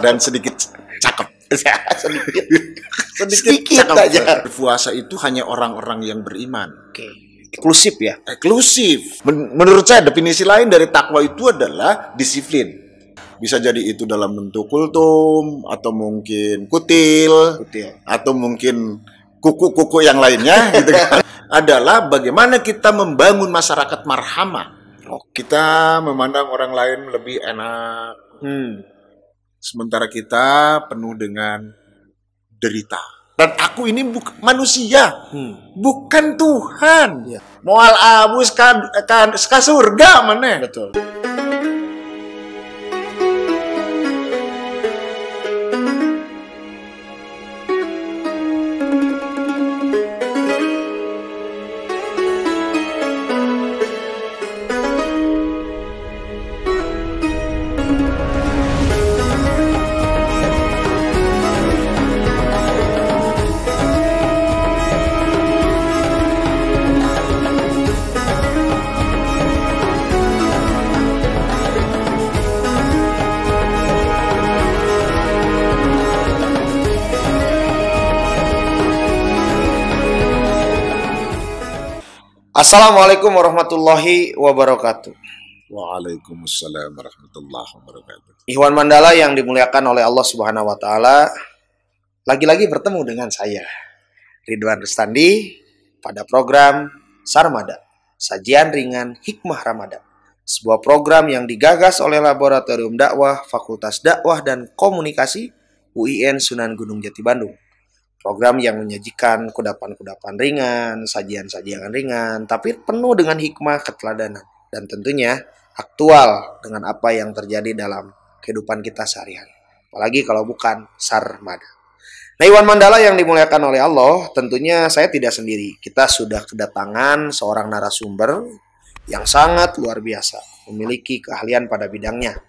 dan sedikit cakep. sedikit Sedikit cakep aja. Puasa itu hanya orang-orang yang beriman. Oke. Eksklusif ya. Eksklusif. Menurut saya definisi lain dari takwa itu adalah disiplin. Bisa jadi itu dalam bentuk kultum, atau mungkin kutil, atau mungkin kuku-kuku yang lainnya gitu kan. Adalah bagaimana kita membangun masyarakat marhamah. Kita memandang orang lain lebih enak. Sementara kita penuh dengan derita. Dan aku ini manusia, bukan Tuhan. Ya. Moal abus ka surga mana? Betul. Assalamualaikum warahmatullahi wabarakatuh. Waalaikumsalam warahmatullahi wabarakatuh. Ikhwan Mandala yang dimuliakan oleh Allah Subhanahu wa taala, lagi-lagi bertemu dengan saya Ridwan Rustandi pada program Sarmada, sajian ringan hikmah Ramadan. Sebuah program yang digagas oleh Laboratorium Dakwah Fakultas Dakwah dan Komunikasi UIN Sunan Gunung Jati Bandung. Program yang menyajikan kudapan-kudapan ringan, sajian-sajian ringan, tapi penuh dengan hikmah keteladanan. Dan tentunya aktual dengan apa yang terjadi dalam kehidupan kita sehari-hari. Apalagi kalau bukan Sarmada. Nah, Iwan Mandala yang dimuliakan oleh Allah, tentunya saya tidak sendiri. Kita sudah kedatangan seorang narasumber yang sangat luar biasa, memiliki keahlian pada bidangnya.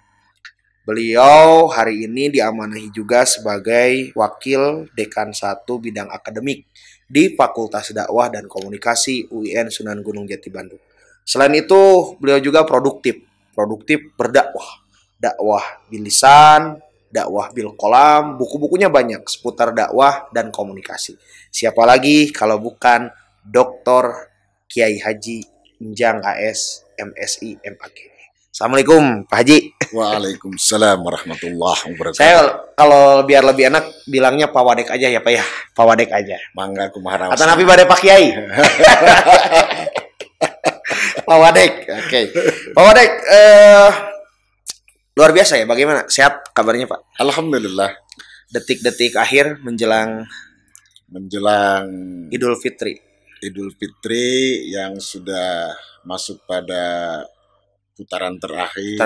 Beliau hari ini diamanahi juga sebagai Wakil Dekan 1 Bidang Akademik di Fakultas Dakwah dan Komunikasi UIN Sunan Gunung Jati Bandung. Selain itu, beliau juga produktif berdakwah. Dakwah bil lisan, dakwah bil qalam, buku-bukunya banyak seputar dakwah dan komunikasi. Siapa lagi kalau bukan Dr. Kiai Haji Enjang AS, MSI, MAG. Assalamualaikum Pak Haji. Waalaikumsalam warahmatullahi wabarakatuh. Saya kalau biar lebih enak bilangnya Pak Wadek aja ya Pak ya. Pak Wadek aja. Mangga kumaha raos. Atau napi bade Pak Kiai. Pak Wadek. Oke. Pak Wadek luar biasa ya, bagaimana? Sehat kabarnya Pak? Alhamdulillah. Detik-detik akhir menjelang Idul Fitri. Idul Fitri yang sudah masuk pada putaran terakhir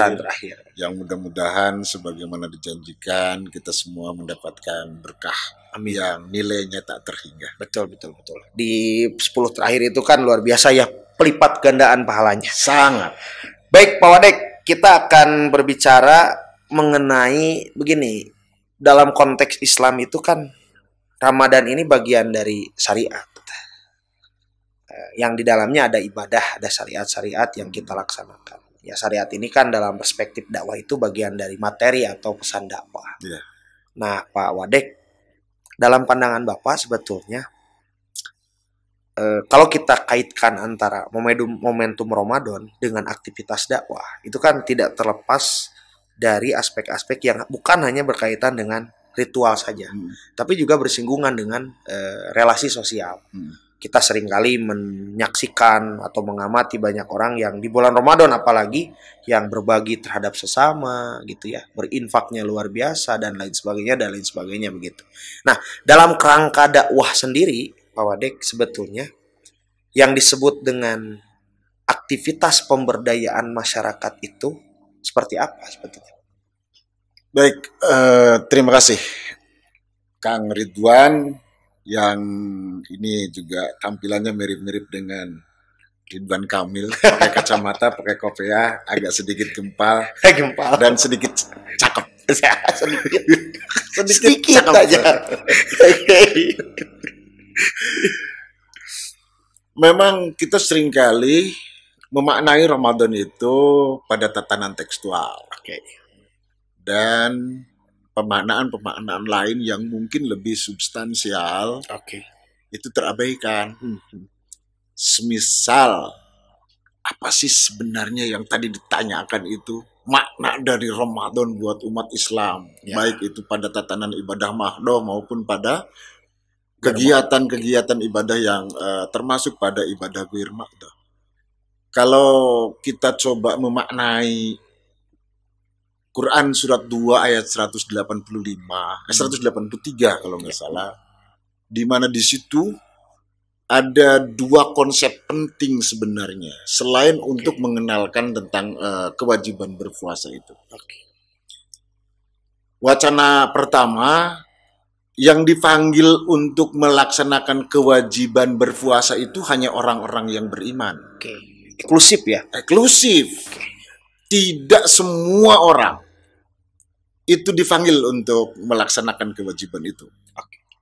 yang mudah-mudahan sebagaimana dijanjikan kita semua mendapatkan berkah. Amin. Yang nilainya tak terhingga. Betul. Di 10 terakhir itu kan luar biasa ya, pelipat gandaan pahalanya. Sangat. Baik Pak Wadek, kita akan berbicara mengenai begini. Dalam konteks Islam itu kan Ramadan ini bagian dari syariat. Yang di dalamnya ada ibadah, ada syariat-syariat yang kita laksanakan. Ya, syariat ini kan dalam perspektif dakwah itu bagian dari materi atau pesan dakwah. Yeah. Nah, Pak Wadek, dalam pandangan Bapak sebetulnya, kalau kita kaitkan antara momentum Ramadan dengan aktivitas dakwah, itu kan tidak terlepas dari aspek-aspek yang bukan hanya berkaitan dengan ritual saja, tapi juga bersinggungan dengan relasi sosial. Kita seringkali menyaksikan atau mengamati banyak orang yang di bulan Ramadan apalagi yang berbagi terhadap sesama gitu ya, berinfaknya luar biasa dan lain sebagainya begitu. Nah, dalam kerangka dakwah sendiri Pak Wadek, sebetulnya yang disebut dengan aktivitas pemberdayaan masyarakat itu seperti apa sebetulnya? Baik, terima kasih Kang Ridwan, yang ini juga tampilannya mirip-mirip dengan Ridwan Kamil, pakai kacamata, pakai kopiah, agak sedikit gempal dan sedikit cakep. sedikit cakep aja. Memang kita seringkali memaknai Ramadan itu pada tatanan tekstual. Dan pemaknaan-pemaknaan lain yang mungkin lebih substansial itu terabaikan. Semisal, apa sih sebenarnya yang tadi ditanyakan itu? Makna dari Ramadan buat umat Islam, baik itu pada tatanan ibadah mahdoh maupun pada kegiatan-kegiatan ibadah yang termasuk pada ibadah ghair mahdoh. Kalau kita coba memaknai Quran surat 2 ayat 183 kalau nggak salah, di mana di situ ada dua konsep penting sebenarnya selain untuk mengenalkan tentang kewajiban berpuasa itu. Wacana pertama, yang dipanggil untuk melaksanakan kewajiban berpuasa itu hanya orang-orang yang beriman. Eksklusif ya? Eksklusif. Tidak semua orang itu dipanggil untuk melaksanakan kewajiban itu.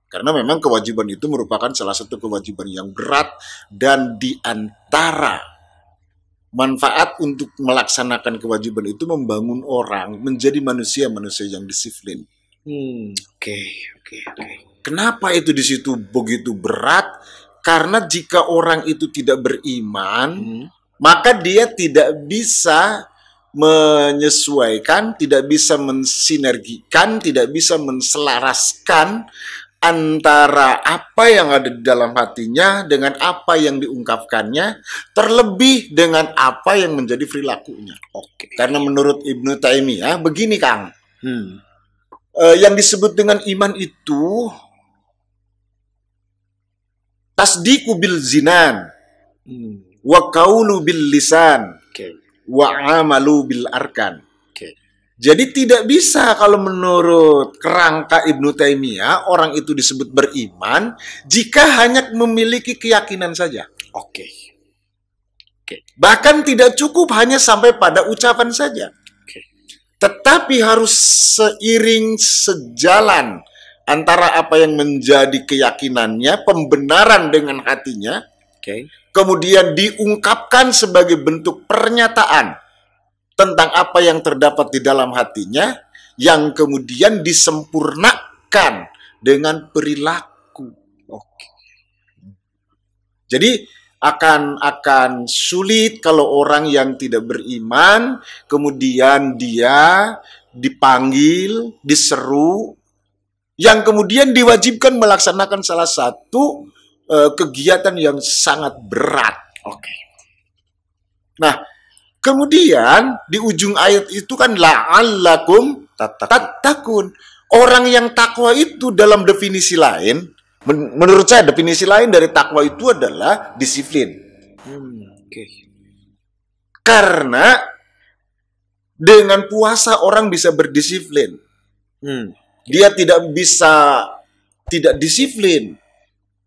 Karena memang kewajiban itu merupakan salah satu kewajiban yang berat, dan di antara manfaat untuk melaksanakan kewajiban itu membangun orang menjadi manusia-manusia yang disiplin. Kenapa itu di situ begitu berat? Karena jika orang itu tidak beriman, maka dia tidak bisa menyesuaikan, tidak bisa mensinergikan, tidak bisa menselaraskan antara apa yang ada di dalam hatinya dengan apa yang diungkapkannya, terlebih dengan apa yang menjadi perilakunya. Karena menurut Ibnu Taimiyah begini, Kang, yang disebut dengan iman itu tasdiqu bil zinan, wa qaulu bil lisan, wa amalu bil arkan. Jadi tidak bisa kalau menurut kerangka Ibnu Taimiyah orang itu disebut beriman jika hanya memiliki keyakinan saja. Bahkan tidak cukup hanya sampai pada ucapan saja. Tetapi harus seiring sejalan antara apa yang menjadi keyakinannya, pembenaran dengan hatinya, kemudian diungkapkan sebagai bentuk pernyataan tentang apa yang terdapat di dalam hatinya, yang kemudian disempurnakan dengan perilaku. Jadi akan sulit kalau orang yang tidak beriman kemudian dia dipanggil, diseru, yang kemudian diwajibkan melaksanakan salah satu kegiatan yang sangat berat. Nah, kemudian di ujung ayat itu kan la'allakum tattaqun. Orang yang takwa itu dalam definisi lain, menurut saya definisi lain dari takwa itu adalah disiplin. Karena dengan puasa orang bisa berdisiplin. Dia tidak bisa tidak disiplin.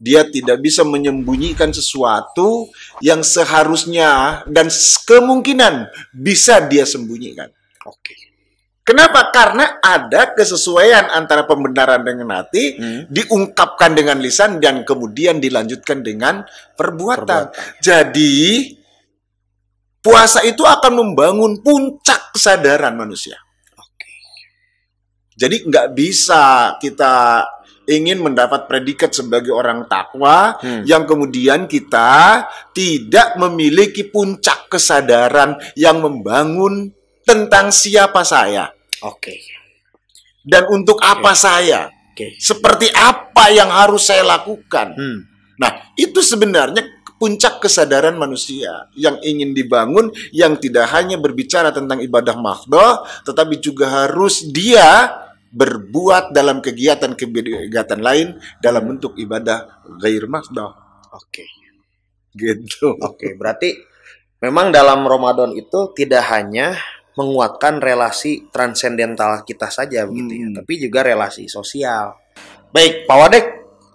Dia tidak bisa menyembunyikan sesuatu yang seharusnya dan kemungkinan bisa dia sembunyikan. Kenapa? Karena ada kesesuaian antara pembenaran dengan hati, diungkapkan dengan lisan, dan kemudian dilanjutkan dengan perbuatan. Jadi, puasa itu akan membangun puncak kesadaran manusia. Jadi, nggak bisa kita ingin mendapat predikat sebagai orang takwa yang kemudian kita tidak memiliki puncak kesadaran yang membangun tentang siapa saya. Dan untuk apa saya. Seperti apa yang harus saya lakukan. Nah, itu sebenarnya puncak kesadaran manusia yang ingin dibangun, yang tidak hanya berbicara tentang ibadah mahdhah, tetapi juga harus dia berbuat dalam kegiatan-kegiatan lain dalam bentuk ibadah ghair mahdhah. Gitu. Berarti memang dalam Ramadan itu tidak hanya menguatkan relasi transendental kita saja begitu ya, tapi juga relasi sosial. Baik, Pak Wadek,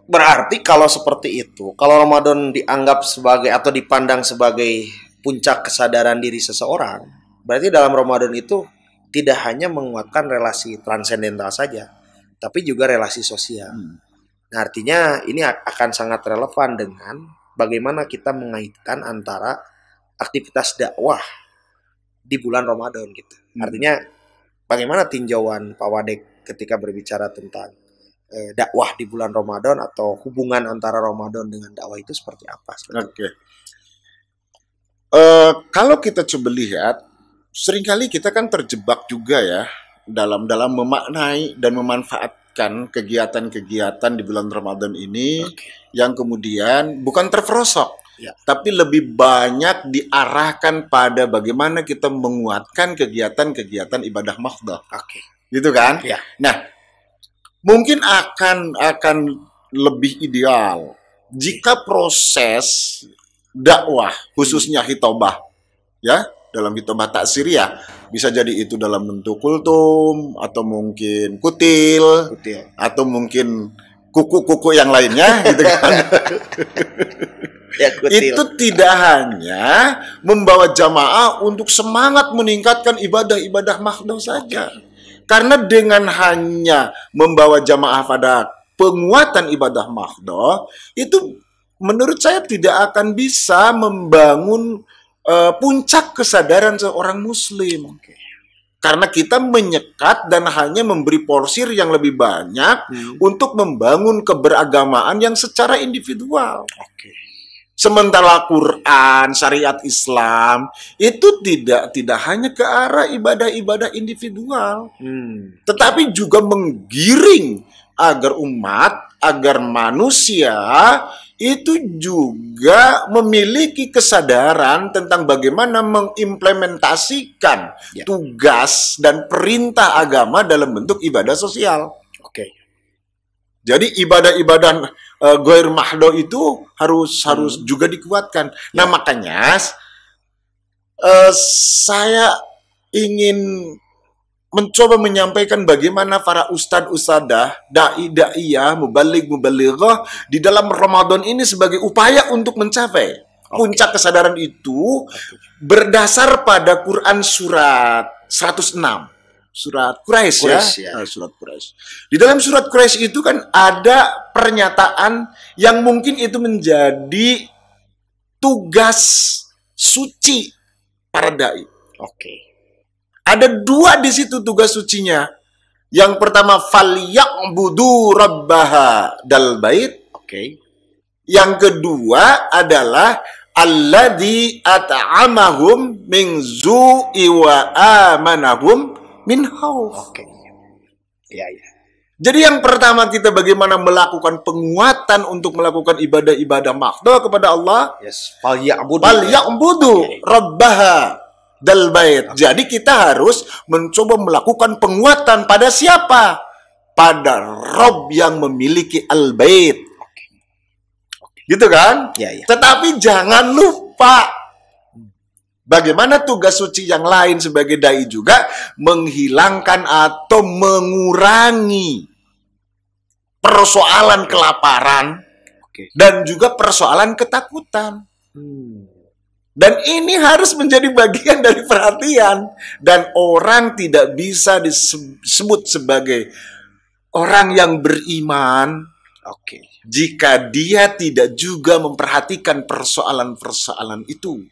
berarti kalau seperti itu, kalau Ramadan dianggap sebagai atau dipandang sebagai puncak kesadaran diri seseorang, berarti dalam Ramadan itu tidak hanya menguatkan relasi transendental saja, tapi juga relasi sosial. Nah, artinya ini akan sangat relevan dengan bagaimana kita mengaitkan antara aktivitas dakwah di bulan Ramadan gitu. Artinya bagaimana tinjauan Pak Wadek ketika berbicara tentang dakwah di bulan Ramadan atau hubungan antara Ramadan dengan dakwah itu seperti apa? Oke. Kalau kita coba lihat, seringkali kita kan terjebak juga ya dalam memaknai dan memanfaatkan kegiatan-kegiatan di bulan Ramadan ini yang kemudian bukan terperosok. Ya. Tapi lebih banyak diarahkan pada bagaimana kita menguatkan kegiatan-kegiatan ibadah mahdhah. Gitu kan? Ya. Nah, mungkin akan lebih ideal jika proses dakwah khususnya hitobah ya, dalam hitobah taksir ya, bisa jadi itu dalam bentuk kultum atau mungkin kutil. Atau mungkin kuku-kuku yang lainnya gitu kan. Ya, itu tidak hanya membawa jamaah untuk semangat meningkatkan ibadah-ibadah mahdhah saja. Karena dengan hanya membawa jamaah pada penguatan ibadah mahdhah, itu menurut saya tidak akan bisa membangun puncak kesadaran seorang muslim. Karena kita menyekat dan hanya memberi porsir yang lebih banyak untuk membangun keberagamaan yang secara individual. Sementara Quran, syariat Islam itu tidak hanya ke arah ibadah-ibadah individual, tetapi juga menggiring agar agar manusia itu juga memiliki kesadaran tentang bagaimana mengimplementasikan tugas dan perintah agama dalam bentuk ibadah sosial. Jadi ibadah-ibadah ghair mahdhah itu harus juga dikuatkan. Nah, makanya saya ingin mencoba menyampaikan bagaimana para ustadz-ustadzah, dai-daiyah, mubaligh-mubalighah di dalam Ramadan ini sebagai upaya untuk mencapai puncak kesadaran itu berdasar pada Quran surat 106. Surat Quraisy ya. Surat Quraisy. Di dalam surat Quraisy itu kan ada pernyataan yang mungkin itu menjadi tugas suci para dai. Ada dua di situ tugas sucinya. Yang pertama falyabudu rabbaha dal bait. Yang kedua adalah alladzi at'amahum min zu'i wa amanahum min khauf. Jadi yang pertama kita bagaimana melakukan penguatan untuk melakukan ibadah-ibadah mahdhah kepada Allah. Falyabudu rabbaha dal bait. Jadi kita harus mencoba melakukan penguatan pada siapa? Pada Rabb yang memiliki al-bait. Gitu kan? Tetapi jangan lupa bagaimana tugas suci yang lain sebagai dai juga menghilangkan atau mengurangi persoalan kelaparan dan juga persoalan ketakutan. Dan ini harus menjadi bagian dari perhatian. Dan orang tidak bisa disebut sebagai orang yang beriman jika dia tidak juga memperhatikan persoalan-persoalan itu.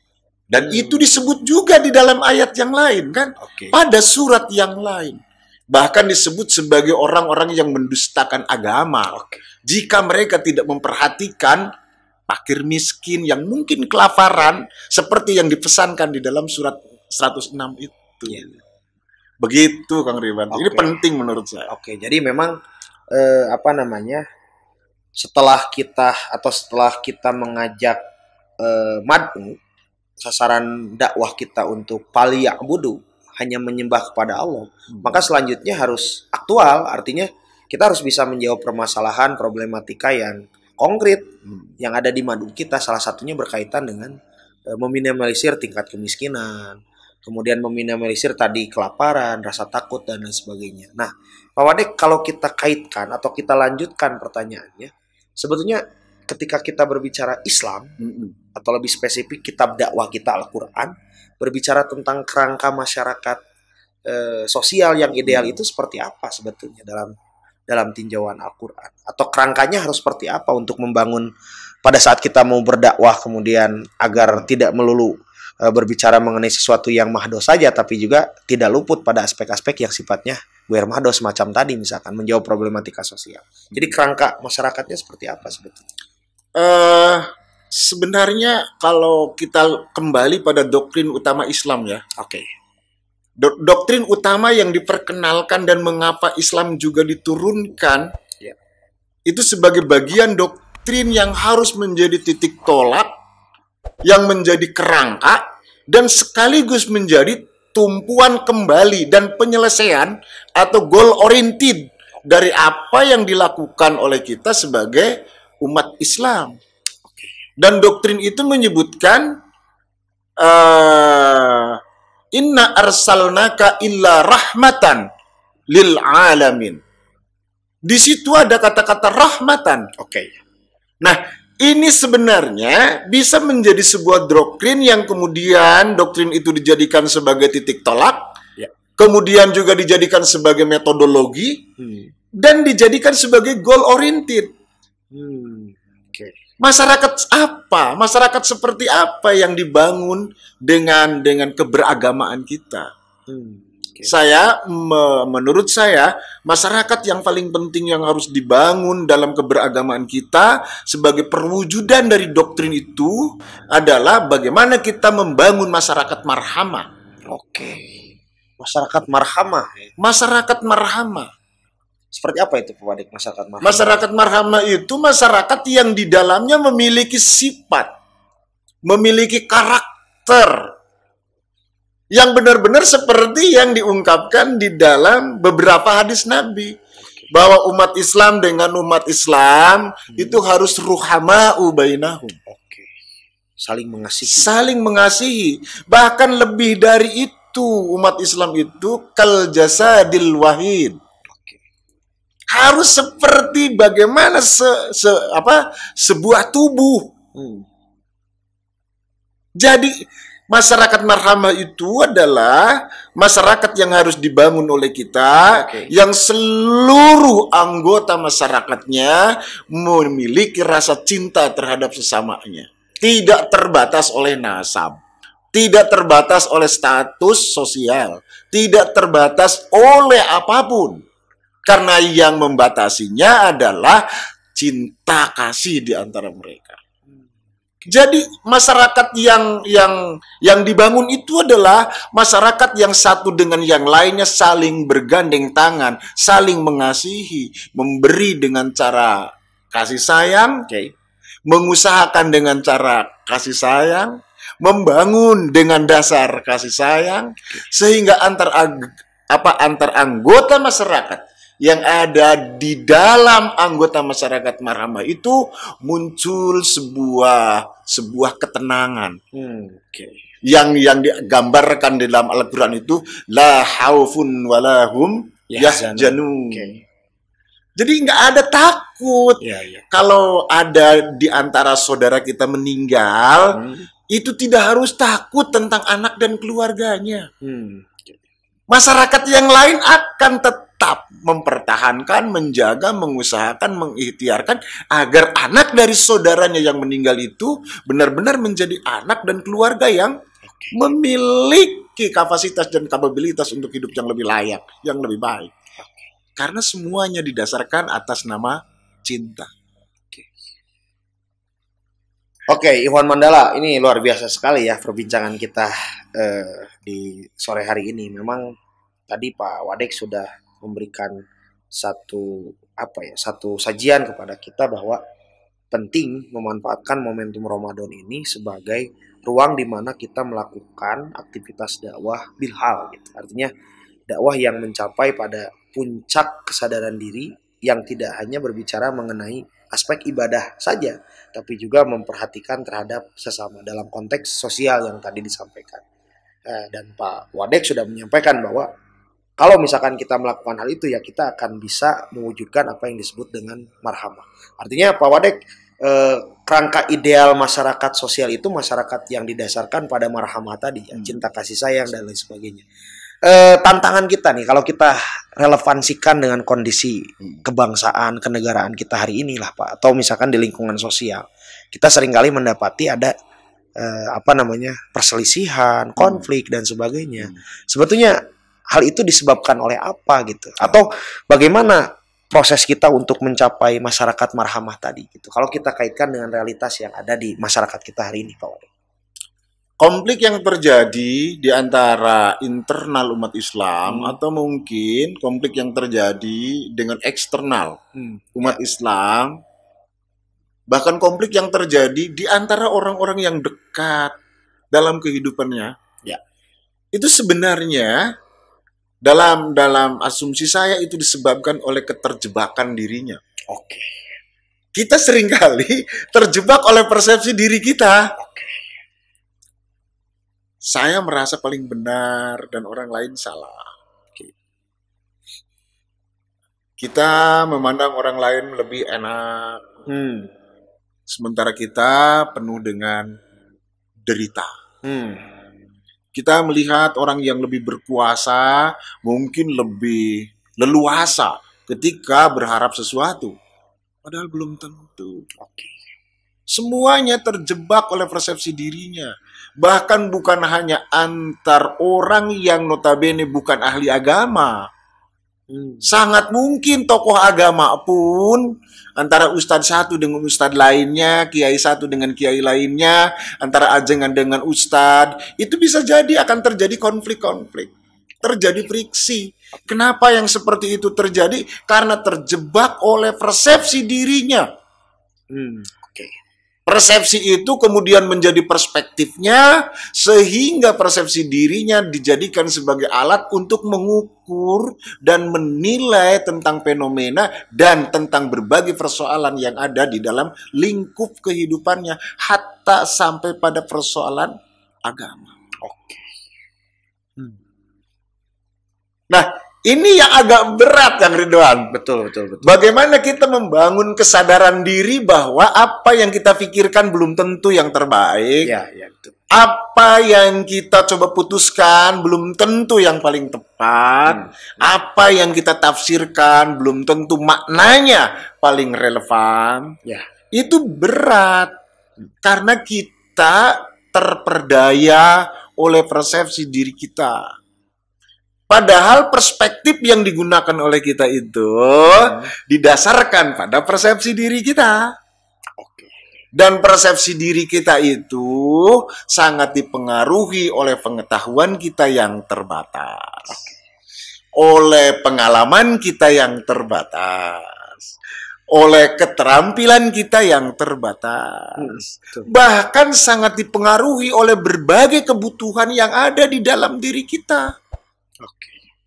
Dan itu disebut juga di dalam ayat yang lain kan? Pada surat yang lain. Bahkan disebut sebagai orang-orang yang mendustakan agama. Jika mereka tidak memperhatikan fakir miskin yang mungkin kelaparan seperti yang dipesankan di dalam surat 106 itu. Begitu Kang Ridwan. Ini penting menurut saya. Jadi memang setelah kita mengajak mad'u, sasaran dakwah kita untuk falyabudu, hanya menyembah kepada Allah, maka selanjutnya harus aktual, artinya kita harus bisa menjawab permasalahan problematika yang konkret yang ada di mad'u kita. Salah satunya berkaitan dengan meminimalisir tingkat kemiskinan, kemudian meminimalisir tadi kelaparan, rasa takut dan lain sebagainya. Nah, Pak Wadek, kalau kita kaitkan atau kita lanjutkan pertanyaannya, sebetulnya ketika kita berbicara Islam, atau lebih spesifik kitab dakwah kita Al-Quran, berbicara tentang kerangka masyarakat sosial yang ideal itu seperti apa sebetulnya dalam tinjauan Al-Quran? Atau kerangkanya harus seperti apa untuk membangun pada saat kita mau berdakwah kemudian agar tidak melulu berbicara mengenai sesuatu yang mahdhah saja, tapi juga tidak luput pada aspek-aspek yang sifatnya Bu Hermado semacam tadi misalkan menjawab problematika sosial. Jadi kerangka masyarakatnya seperti apa sebetulnya? Sebenarnya kalau kita kembali pada doktrin utama Islam ya. Oke. Doktrin utama yang diperkenalkan dan mengapa Islam juga diturunkan itu sebagai bagian doktrin yang harus menjadi titik tolak, yang menjadi kerangka, dan sekaligus menjadi tumpuan kembali dan penyelesaian atau goal oriented dari apa yang dilakukan oleh kita sebagai umat Islam. Dan doktrin itu menyebutkan inna arsalnaka illa rahmatan lil alamin. Di situ ada kata-kata rahmatan. Oke. Nah, ini sebenarnya bisa menjadi sebuah doktrin yang kemudian doktrin itu dijadikan sebagai titik tolak, kemudian juga dijadikan sebagai metodologi, dan dijadikan sebagai goal oriented. Masyarakat apa? Masyarakat seperti apa yang dibangun dengan keberagamaan kita? Menurut saya, masyarakat yang paling penting yang harus dibangun dalam keberagamaan kita sebagai perwujudan dari doktrin itu adalah bagaimana kita membangun masyarakat marhamah. Oke. Masyarakat marhamah. Masyarakat marhamah. Seperti apa itu Pak Wadek, masyarakat marhamah? Masyarakat marhamah itu masyarakat yang di dalamnya memiliki sifat, memiliki karakter yang benar-benar seperti yang diungkapkan di dalam beberapa hadis Nabi. Bahwa umat Islam dengan umat Islam itu harus ruhama'u bainahum. Saling mengasihi. Saling mengasihi. Bahkan lebih dari itu, umat Islam itu kal jasadil wahid. Harus seperti bagaimana sebuah tubuh. Jadi masyarakat marhamah itu adalah masyarakat yang harus dibangun oleh kita, yang seluruh anggota masyarakatnya memiliki rasa cinta terhadap sesamanya. Tidak terbatas oleh nasab, tidak terbatas oleh status sosial, tidak terbatas oleh apapun. Karena yang membatasinya adalah cinta kasih di antara mereka. Jadi masyarakat yang dibangun itu adalah masyarakat yang satu dengan yang lainnya saling bergandeng tangan, saling mengasihi, memberi dengan cara kasih sayang, mengusahakan dengan cara kasih sayang, membangun dengan dasar kasih sayang, sehingga antar anggota masyarakat yang ada di dalam anggota masyarakat marhamah itu muncul sebuah ketenangan. Yang digambarkan di dalam Al-Quran itu la haufun walahum yahzanun. Jadi nggak ada takut. Kalau ada di antara saudara kita meninggal, itu tidak harus takut tentang anak dan keluarganya. Masyarakat yang lain akan tetap mempertahankan, menjaga, mengusahakan, mengikhtiarkan agar anak dari saudaranya yang meninggal itu benar-benar menjadi anak dan keluarga yang memiliki kapasitas dan kapabilitas untuk hidup yang lebih layak, yang lebih baik. Karena semuanya didasarkan atas nama cinta. Oke, Ikhwan Mandala, ini luar biasa sekali ya perbincangan kita di sore hari ini. Memang tadi Pak Wadek sudah memberikan satu sajian kepada kita bahwa penting memanfaatkan momentum Ramadan ini sebagai ruang di mana kita melakukan aktivitas dakwah bilhal gitu. Artinya dakwah yang mencapai pada puncak kesadaran diri yang tidak hanya berbicara mengenai aspek ibadah saja, tapi juga memperhatikan terhadap sesama dalam konteks sosial yang tadi disampaikan. Dan Pak Wadek sudah menyampaikan bahwa kalau misalkan kita melakukan hal itu ya kita akan bisa mewujudkan apa yang disebut dengan marhamah. Artinya Pak Wadek, kerangka ideal masyarakat sosial itu masyarakat yang didasarkan pada marhamah tadi, cinta kasih sayang dan lain sebagainya. Tantangan kita nih kalau kita relevansikan dengan kondisi kebangsaan, kenegaraan kita hari ini lah Pak, atau misalkan di lingkungan sosial, kita seringkali mendapati ada perselisihan, konflik dan sebagainya. Sebetulnya hal itu disebabkan oleh apa gitu? Atau bagaimana proses kita untuk mencapai masyarakat marhamah tadi gitu? Kalau kita kaitkan dengan realitas yang ada di masyarakat kita hari ini, Pak Wali. Konflik yang terjadi di antara internal umat Islam atau mungkin konflik yang terjadi dengan eksternal umat Islam, bahkan konflik yang terjadi di antara orang-orang yang dekat dalam kehidupannya, itu sebenarnya dalam asumsi saya itu disebabkan oleh keterjebakan dirinya. Oke. Kita seringkali terjebak oleh persepsi diri kita. Saya merasa paling benar dan orang lain salah. Kita memandang orang lain lebih enak. Sementara kita penuh dengan derita. Kita melihat orang yang lebih berkuasa, mungkin lebih leluasa ketika berharap sesuatu. Padahal belum tentu. Semuanya terjebak oleh persepsi dirinya. Bahkan bukan hanya antar orang yang notabene bukan ahli agama. Sangat mungkin tokoh agama pun antara ustadz satu dengan ustadz lainnya, kiai satu dengan kiai lainnya, antara ajengan dengan ustadz, itu bisa jadi akan terjadi konflik-konflik, terjadi friksi. Kenapa yang seperti itu terjadi? Karena terjebak oleh persepsi dirinya. Persepsi itu kemudian menjadi perspektifnya, sehingga persepsi dirinya dijadikan sebagai alat untuk mengukur dan menilai tentang fenomena dan tentang berbagai persoalan yang ada di dalam lingkup kehidupannya, hatta sampai pada persoalan agama. Nah, ini yang agak berat, Kang Ridwan. Betul. Bagaimana kita membangun kesadaran diri bahwa apa yang kita pikirkan belum tentu yang terbaik. Betul. Apa yang kita coba putuskan belum tentu yang paling tepat. Apa yang kita tafsirkan belum tentu maknanya paling relevan. Itu berat. Karena kita terperdaya oleh persepsi diri kita. Padahal perspektif yang digunakan oleh kita itu didasarkan pada persepsi diri kita. Dan persepsi diri kita itu sangat dipengaruhi oleh pengetahuan kita yang terbatas. Oleh pengalaman kita yang terbatas. Oleh keterampilan kita yang terbatas. Bahkan sangat dipengaruhi oleh berbagai kebutuhan yang ada di dalam diri kita.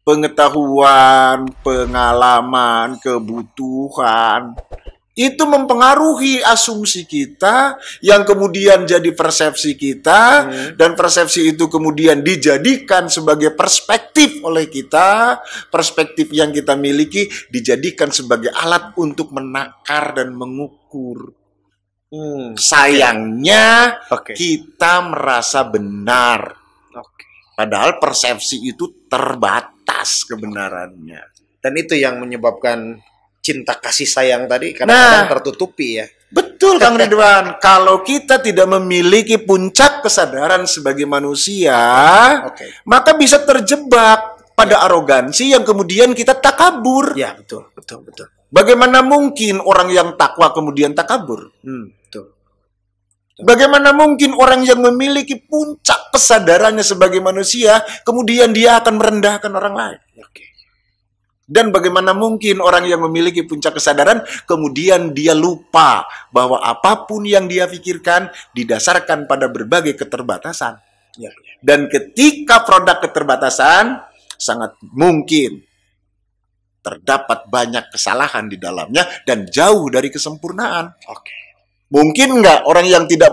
Pengetahuan, pengalaman, kebutuhan itu mempengaruhi asumsi kita yang kemudian jadi persepsi kita, dan persepsi itu kemudian dijadikan sebagai perspektif oleh kita. Perspektif yang kita miliki dijadikan sebagai alat untuk menakar dan mengukur. Sayangnya kita merasa benar. Padahal persepsi itu terbatas kebenarannya. Dan itu yang menyebabkan cinta kasih sayang tadi kadang-kadang tertutupi ya. Betul, Kang Ridwan. Kalau kita tidak memiliki puncak kesadaran sebagai manusia, maka bisa terjebak pada arogansi yang kemudian kita takabur. Betul. Bagaimana mungkin orang yang takwa kemudian takabur? Bagaimana mungkin orang yang memiliki puncak kesadarannya sebagai manusia, kemudian dia akan merendahkan orang lain? Dan bagaimana mungkin orang yang memiliki puncak kesadaran, kemudian dia lupa bahwa apapun yang dia pikirkan didasarkan pada berbagai keterbatasan. Dan ketika produk keterbatasan, sangat mungkin terdapat banyak kesalahan di dalamnya dan jauh dari kesempurnaan. Mungkin nggak orang yang tidak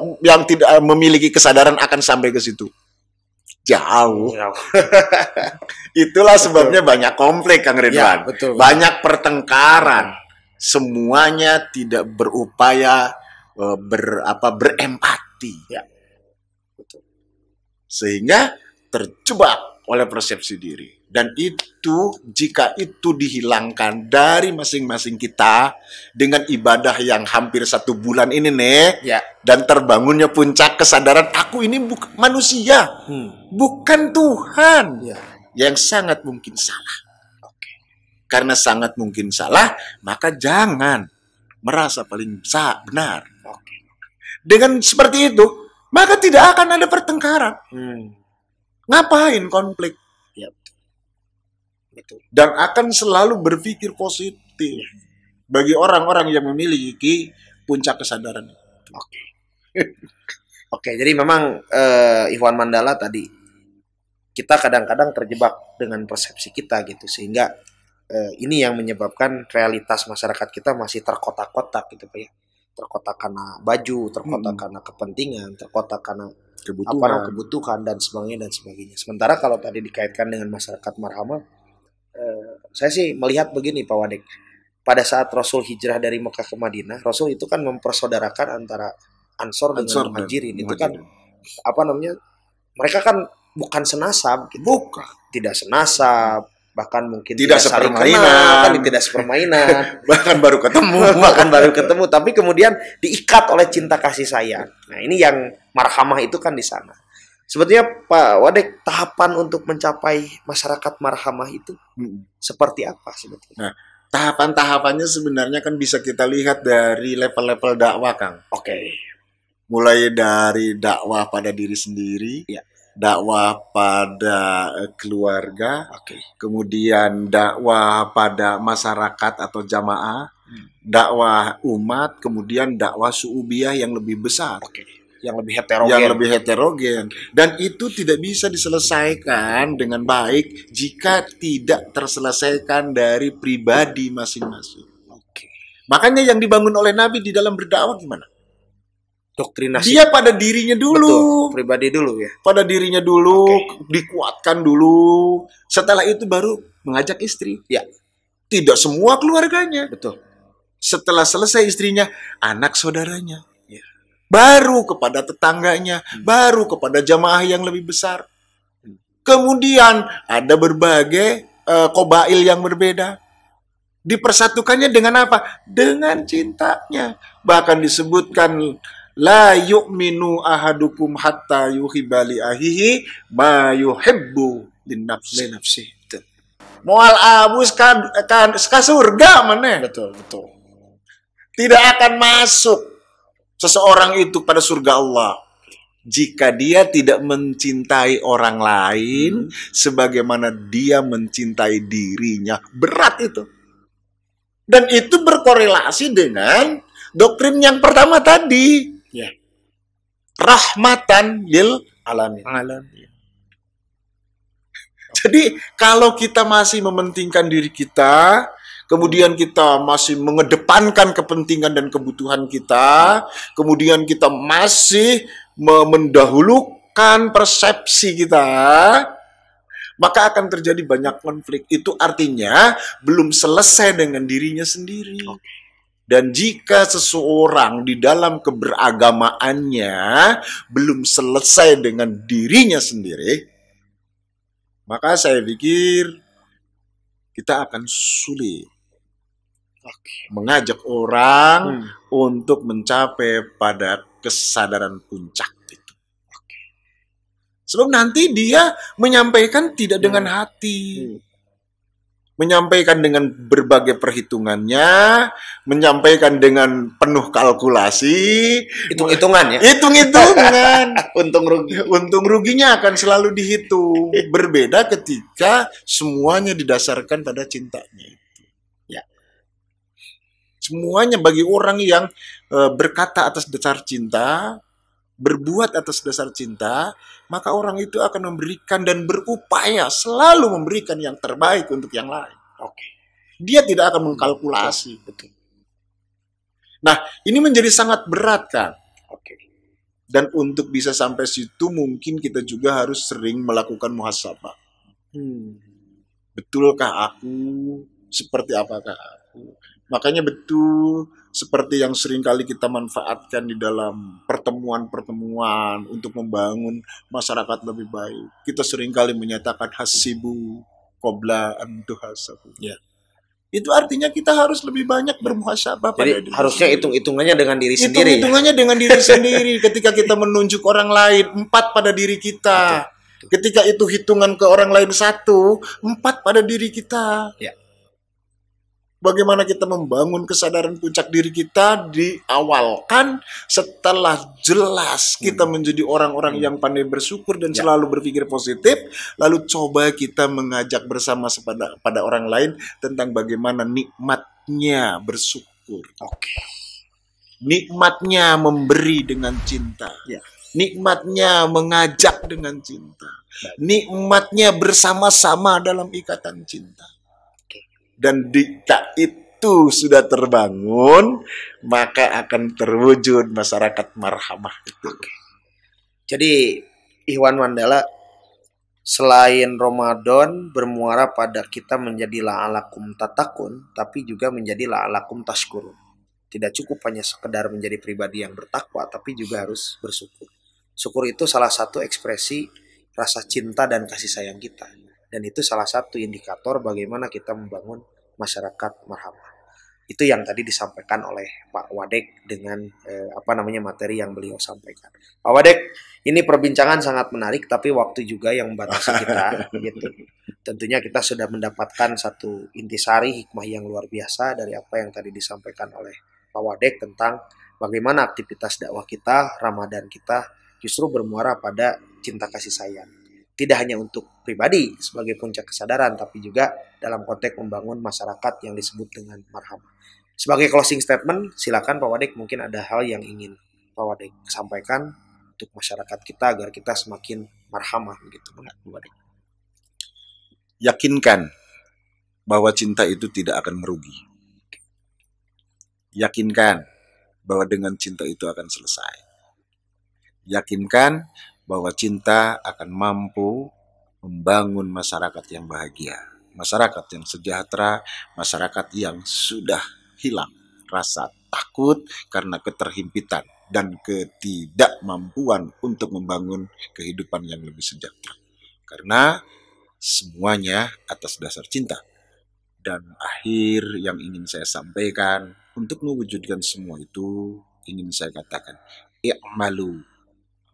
memiliki kesadaran akan sampai ke situ? Jauh. Itulah sebabnya banyak konflik, Kang Ridwan. Banyak pertengkaran. Semuanya tidak berupaya berempati. Sehingga terjebak oleh persepsi diri. Dan itu, jika itu dihilangkan dari masing-masing kita dengan ibadah yang hampir 1 bulan ini dan terbangunnya puncak kesadaran, aku ini bukan manusia, bukan Tuhan. yang sangat mungkin salah. Karena sangat mungkin salah, maka jangan merasa paling benar. Dengan seperti itu, maka tidak akan ada pertengkaran. Ngapain konflik? Ya, betul. Dan akan selalu berpikir positif bagi orang-orang yang memiliki puncak kesadaran. Oke, jadi memang Ikhwan Mandala tadi, kita kadang-kadang terjebak dengan persepsi kita gitu, sehingga ini yang menyebabkan realitas masyarakat kita masih terkotak-kotak gitu Pak ya. Terkotak karena baju, terkotak karena kepentingan, terkotak karena kebutuhan dan sebagainya. Sementara kalau tadi dikaitkan dengan masyarakat marhamah, saya sih melihat begini Pak Wadek. Pada saat Rasul hijrah dari Mekah ke Madinah, Rasul itu kan mempersaudarakan antara Ansor dengan Muhajirin. Itu kan mereka kan bukan senasab gitu. Bukan. Tidak senasab, bahkan mungkin tidak saling kenal, kan tidak sepermainan, bahkan baru ketemu, tapi kemudian diikat oleh cinta kasih sayang. Nah, ini yang marhamah itu kan di sana. Sebetulnya Pak Wadek, tahapan untuk mencapai masyarakat marhamah itu seperti apa sebetulnya? Nah, tahapan-tahapannya sebenarnya kan bisa kita lihat dari level-level dakwah, Kang. Mulai dari dakwah pada diri sendiri, dakwah pada keluarga, kemudian dakwah pada masyarakat atau jamaah, dakwah umat, kemudian dakwah su'ubiyah yang lebih besar, yang lebih heterogen. Dan itu tidak bisa diselesaikan dengan baik jika tidak terselesaikan dari pribadi masing-masing. Makanya yang dibangun oleh Nabi di dalam berdakwah gimana? Doktrinasi. Dia pada dirinya dulu. Betul, pribadi dulu ya. Pada dirinya dulu, dikuatkan dulu. Setelah itu baru mengajak istri. Ya. Tidak semua keluarganya. Betul. Setelah selesai istrinya, anak saudaranya. Ya. Baru kepada tetangganya, baru kepada jamaah yang lebih besar. Kemudian ada berbagai qabail yang berbeda. Dipersatukannya dengan apa? Dengan cintanya. Bahkan disebutkan la yu'minu ahadukum hatta yuhibba li ahihi ma yuhibbu lin nafsi. Moal abus kan surga mana? Betul. Tidak akan masuk seseorang itu pada surga Allah jika dia tidak mencintai orang lain sebagaimana dia mencintai dirinya. Berat itu. Dan itu berkorelasi dengan doktrin yang pertama tadi. Rahmatan lil alamin. Jadi kalau kita masih mementingkan diri kita, kemudian kita masih mengedepankan kepentingan dan kebutuhan kita, kemudian kita masih mendahulukan persepsi kita, maka akan terjadi banyak konflik. Itu artinya belum selesai dengan dirinya sendiri. Dan jika seseorang di dalam keberagamaannya belum selesai dengan dirinya sendiri, maka saya pikir kita akan sulit mengajak orang untuk mencapai pada kesadaran puncak itu. Sebab nanti dia menyampaikan tidak dengan hati. Menyampaikan dengan berbagai perhitungannya, menyampaikan dengan penuh kalkulasi, hitung-hitungan ya. Hitung-hitungan. Untung ruginya akan selalu dihitung. Berbeda ketika semuanya didasarkan pada cintanya itu. Ya. Semuanya bagi orang yang berkata atas dasar cinta, berbuat atas dasar cinta, maka orang itu akan memberikan dan berupaya selalu memberikan yang terbaik untuk yang lain. Dia tidak akan mengkalkulasi. Betul. Nah, ini menjadi sangat berat, kan? Dan untuk bisa sampai situ mungkin kita juga harus sering melakukan muhasabah. Betulkah aku? Seperti apakah aku? Makanya betul seperti yang sering kali kita manfaatkan di dalam pertemuan-pertemuan untuk membangun masyarakat lebih baik. Kita sering kali menyatakan hasibu qabla an tuhasabu. Ya. Itu artinya kita harus lebih banyak bermuhasabah pada diri. Harusnya hitung-hitungannya dengan diri sendiri. Hitung-hitungannya dengan diri sendiri ketika kita menunjuk orang lain, 4 pada diri kita. Ketika itu hitungan ke orang lain 1, 4 pada diri kita. Ya. Bagaimana kita membangun kesadaran puncak diri kita diawalkan setelah jelas kita menjadi orang-orang yang pandai bersyukur dan selalu berpikir positif, lalu coba kita mengajak bersama pada orang lain tentang bagaimana nikmatnya bersyukur. Nikmatnya memberi dengan cinta. Nikmatnya mengajak dengan cinta. Nikmatnya bersama-sama dalam ikatan cinta. Dan jika itu sudah terbangun, maka akan terwujud masyarakat marhamah itu. Jadi Ikhwan Mandala, selain Ramadan bermuara pada kita menjadi la'alakum tatakun, tapi juga menjadi la'alakum tashkurun. Tidak cukup hanya sekedar menjadi pribadi yang bertakwa, tapi juga harus bersyukur. Syukur itu salah satu ekspresi rasa cinta dan kasih sayang kita. Dan itu salah satu indikator bagaimana kita membangun masyarakat marhamah. Itu yang tadi disampaikan oleh Pak Wadek dengan materi yang beliau sampaikan. Pak Wadek, ini perbincangan sangat menarik, tapi waktu juga yang membatasi kita. Gitu. Tentunya kita sudah mendapatkan satu intisari hikmah yang luar biasa dari apa yang tadi disampaikan oleh Pak Wadek tentang bagaimana aktivitas dakwah kita, Ramadan kita justru bermuara pada cinta kasih sayang. Tidak hanya untuk pribadi sebagai puncak kesadaran, tapi juga dalam konteks membangun masyarakat yang disebut dengan marhamah. Sebagai closing statement, silakan Pak Wadek, mungkin ada hal yang ingin Pak Wadek sampaikan untuk masyarakat kita agar kita semakin marhamah begitu, Pak Wadek. Yakinkan bahwa cinta itu tidak akan merugi. Yakinkan bahwa dengan cinta itu akan selesai. Yakinkan bahwa cinta akan mampu membangun masyarakat yang bahagia, masyarakat yang sejahtera, masyarakat yang sudah hilang rasa takut karena keterhimpitan dan ketidakmampuan untuk membangun kehidupan yang lebih sejahtera. Karena semuanya atas dasar cinta. Dan akhir yang ingin saya sampaikan, untuk mewujudkan semua itu, ingin saya katakan, i'malu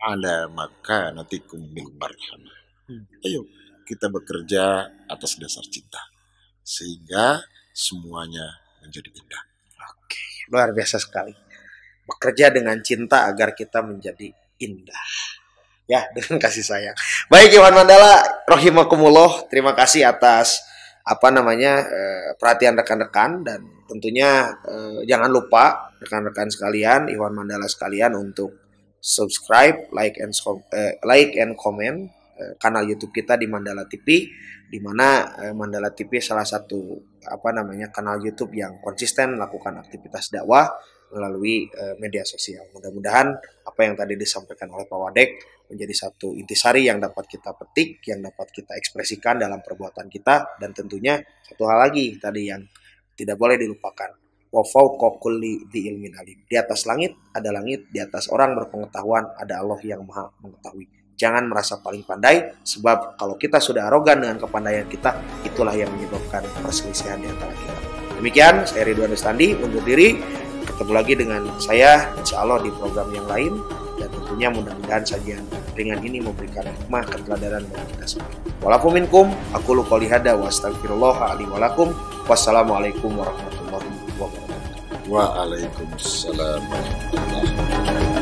ala makanatikum bil marhamah. Ayo kita bekerja atas dasar cinta sehingga semuanya menjadi indah. Luar biasa sekali. Bekerja dengan cinta agar kita menjadi indah. Ya, dengan kasih sayang. Baik Ikhwan Mandala, rahimakumullah, terima kasih atas perhatian rekan-rekan, dan tentunya jangan lupa rekan-rekan sekalian, Ikhwan Mandala sekalian, untuk subscribe, like and comment kanal YouTube kita di Mandala TV, di mana Mandala TV salah satu kanal YouTube yang konsisten melakukan aktivitas dakwah melalui media sosial. Mudah-mudahan apa yang tadi disampaikan oleh Pak Wadek menjadi satu intisari yang dapat kita petik, yang dapat kita ekspresikan dalam perbuatan kita, dan tentunya satu hal lagi tadi yang tidak boleh dilupakan. Wa fawqa kulli dzi ilmin alim. Di atas langit ada langit, di atas orang berpengetahuan ada Allah yang Maha mengetahui. Jangan merasa paling pandai, sebab kalau kita sudah arogan dengan kepandaian kita, itulah yang menyebabkan perselisihan di antara kita. Demikian, saya Ridwan Rustandi undur diri. Ketemu lagi dengan saya insya Allah di program yang lain, dan tentunya mudah-mudahan sajian ringan ini memberikan hikmah keteladanan bagi kita semua. Walafu minkum, aqulu qouli hadza wa astaghfirullah li wa lakum. Wassalamualaikum warahmatullahi wabarakatuh. Waalaikumsalam warahmatullahi wabarakatuh.